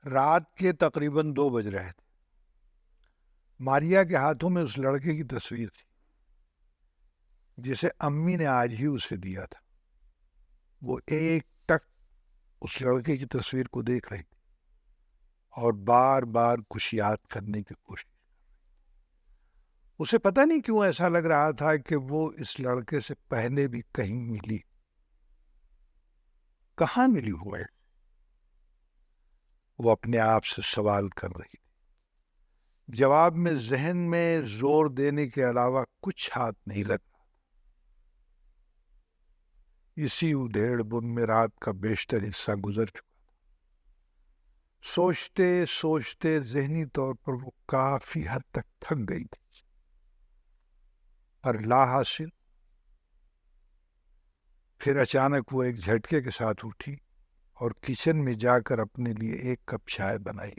رات کے تقریباً 2 بج رہے تھے۔ ماریا کے ہاتھوں میں اس لڑکے کی تصویر تھی جسے امی نے آج ہی اسے دیا تھا۔ وہ ایک ٹک اس لڑکے کی تصویر کو دیکھ رہی تھی اور بار بار کچھ یاد کرنے کی کوشش۔ اسے پتہ نہیں کیوں ایسا لگ رہا تھا کہ وہ اس لڑکے سے پہلے بھی کہیں ملی۔ کہاں ملی ہوئے؟ وہ اپنے آپ سے سوال کر رہی تھی۔ جواب میں ذہن میں زور دینے کے علاوہ کچھ ہاتھ نہیں لگ رہا۔ اسی ادھیڑ بن میں رات کا بیشتر حصہ گزر چکا تھا۔ سوچتے سوچتے ذہنی طور پر وہ کافی حد تک تھک گئی تھی، پر لا حاصل۔ پھر اچانک وہ ایک جھٹکے کے ساتھ اٹھی اور کچن میں جا کر اپنے لیے ایک کپ چائے بنائی۔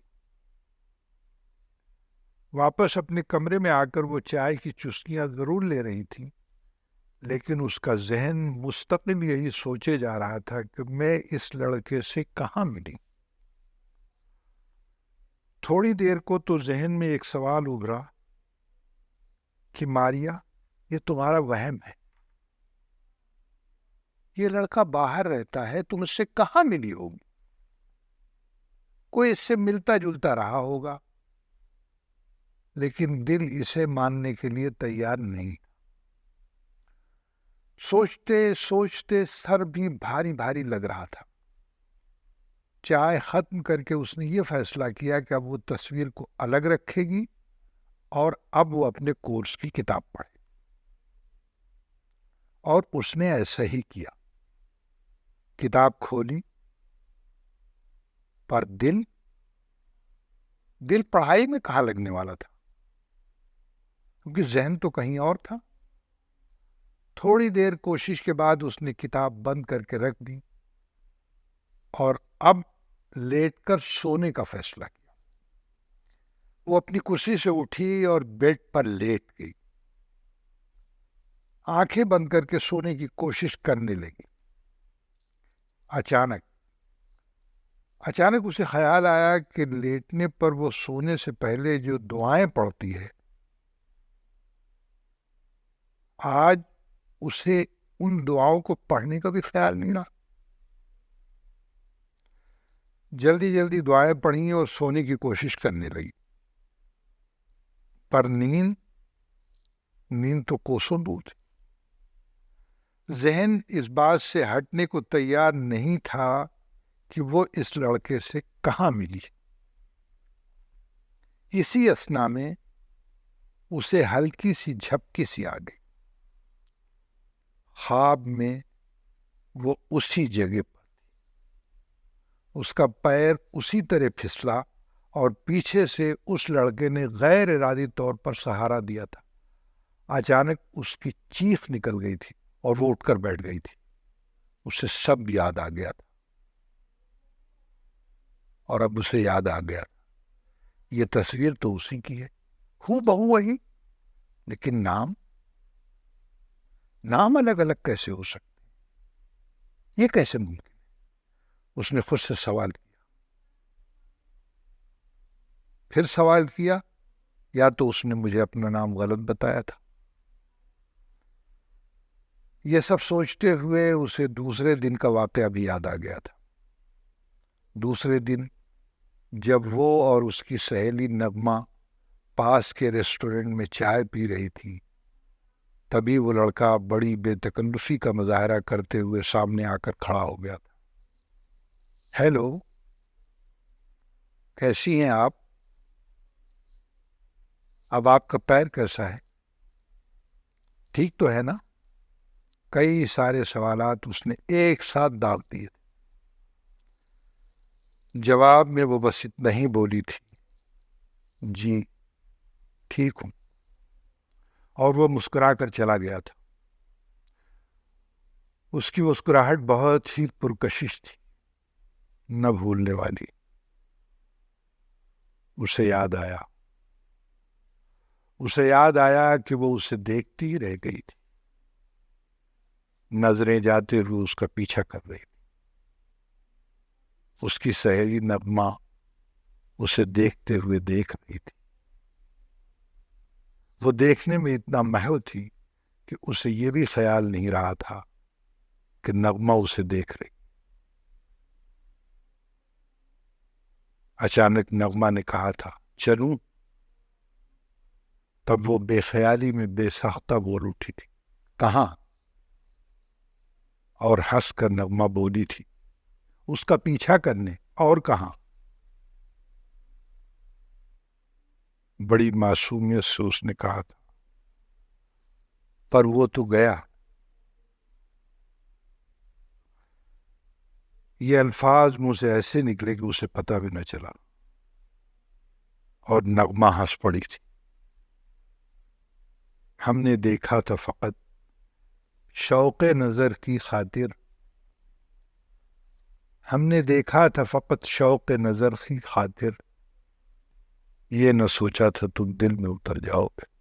واپس اپنے کمرے میں آ کر وہ چائے کی چسکیاں ضرور لے رہی تھی، لیکن اس کا ذہن مستقل یہی سوچے جا رہا تھا کہ میں اس لڑکے سے کہاں ملی۔ تھوڑی دیر کو تو ذہن میں ایک سوال ابھرا کہ ماریا، یہ تمہارا وہم ہے، یہ لڑکا باہر رہتا ہے، تم اس سے کہاں ملی ہوگی؟ کوئی اس سے ملتا جلتا رہا ہوگا۔ لیکن دل اسے ماننے کے لیے تیار نہیں۔ سوچتے سوچتے سر بھی بھاری بھاری لگ رہا تھا۔ چائے ختم کر کے اس نے یہ فیصلہ کیا کہ اب وہ تصویر کو الگ رکھے گی اور اب وہ اپنے کورس کی کتاب پڑھے، اور اس نے ایسا ہی کیا۔ کتاب کھولی، پر دل پڑھائی میں کہاں لگنے والا تھا، کیونکہ ذہن تو کہیں اور تھا۔ تھوڑی دیر کوشش کے بعد اس نے کتاب بند کر کے رکھ دی اور اب لیٹ کر سونے کا فیصلہ کیا۔ وہ اپنی کرسی سے اٹھی اور بیڈ پر لیٹ گئی، آنکھیں بند کر کے سونے کی کوشش کرنے لگی۔ اچانک اسے خیال آیا کہ لیٹنے پر وہ سونے سے پہلے جو دعائیں پڑھتی ہے، آج اسے ان دعاؤں کو پڑھنے کا بھی خیال نہیں رہا۔ جلدی جلدی دعائیں پڑھیں اور سونے کی کوشش کرنے لگی، پر نیند تو کوسوں دور تھی۔ ذہن اس بات سے ہٹنے کو تیار نہیں تھا کہ وہ اس لڑکے سے کہاں ملی۔ اسی اثنا میں اسے ہلکی سی جھپکی سی آ گئی۔ خواب میں وہ اسی جگہ پر تھی، اس کا پیر اسی طرح پھسلا اور پیچھے سے اس لڑکے نے غیر ارادی طور پر سہارا دیا تھا۔ اچانک اس کی چیخ نکل گئی تھی اور وہ اٹھ کر بیٹھ گئی تھی۔ اسے سب یاد آ گیا تھا، اور اب اسے یاد آ گیا تھا یہ تصویر تو اسی کی ہے، ہو بہو وہی، لیکن نام الگ الگ کیسے ہو سکتے، یہ کیسے ممکن ہے؟ اس نے خود سے سوال کیا۔ پھر سوال کیا، یا تو اس نے مجھے اپنا نام غلط بتایا تھا۔ یہ سب سوچتے ہوئے اسے دوسرے دن کا واقعہ بھی یاد آ گیا تھا۔ دوسرے دن جب وہ اور اس کی سہیلی نغمہ پاس کے ریسٹورنٹ میں چائے پی رہی تھی، تبھی وہ لڑکا بڑی بے تکلفی کا مظاہرہ کرتے ہوئے سامنے آ کر کھڑا ہو گیا تھا۔ ہیلو، کیسی ہیں آپ؟ اب آپ کا پیر کیسا ہے؟ ٹھیک تو ہے نا؟ کئی سارے سوالات اس نے ایک ساتھ داغ دیے تھے۔ جواب میں وہ بس اتنا ہی بولی تھی، جی ٹھیک ہوں، اور وہ مسکرا کر چلا گیا تھا۔ اس کی مسکراہٹ بہت ہی پرکشش تھی، نہ بھولنے والی۔ اسے یاد آیا کہ وہ اسے دیکھتی ہی رہ گئی تھی، نظریں جاتے ہوئے اس کا پیچھا کر رہی تھی۔ اس کی سہیلی نغمہ اسے دیکھتے ہوئے دیکھ رہی تھی. وہ دیکھنے میں اتنا محو تھی کہ اسے یہ بھی خیال نہیں رہا تھا کہ نغمہ اسے دیکھ رہی. اچانک نغمہ نے کہا تھا چلوں. تب وہ بے خیالی میں بے ساختہ بول اٹھی تھی کہاں؟ اور ہنس کر نغمہ بولی تھی اس کا پیچھا کرنے. اور کہاں؟ بڑی معصومیت سے اس نے کہا تھا پر وہ تو گیا. یہ الفاظ منہ سے ایسے نکلے کہ اسے پتہ بھی نہ چلا اور نغمہ ہنس پڑی تھی. ہم نے دیکھا تھا فقط شوق نظر کی خاطر. ہم نے دیکھا تھا فقط شوق نظر کی خاطر. یہ نہ سوچا تھا تم دل میں اتر جاؤ گے.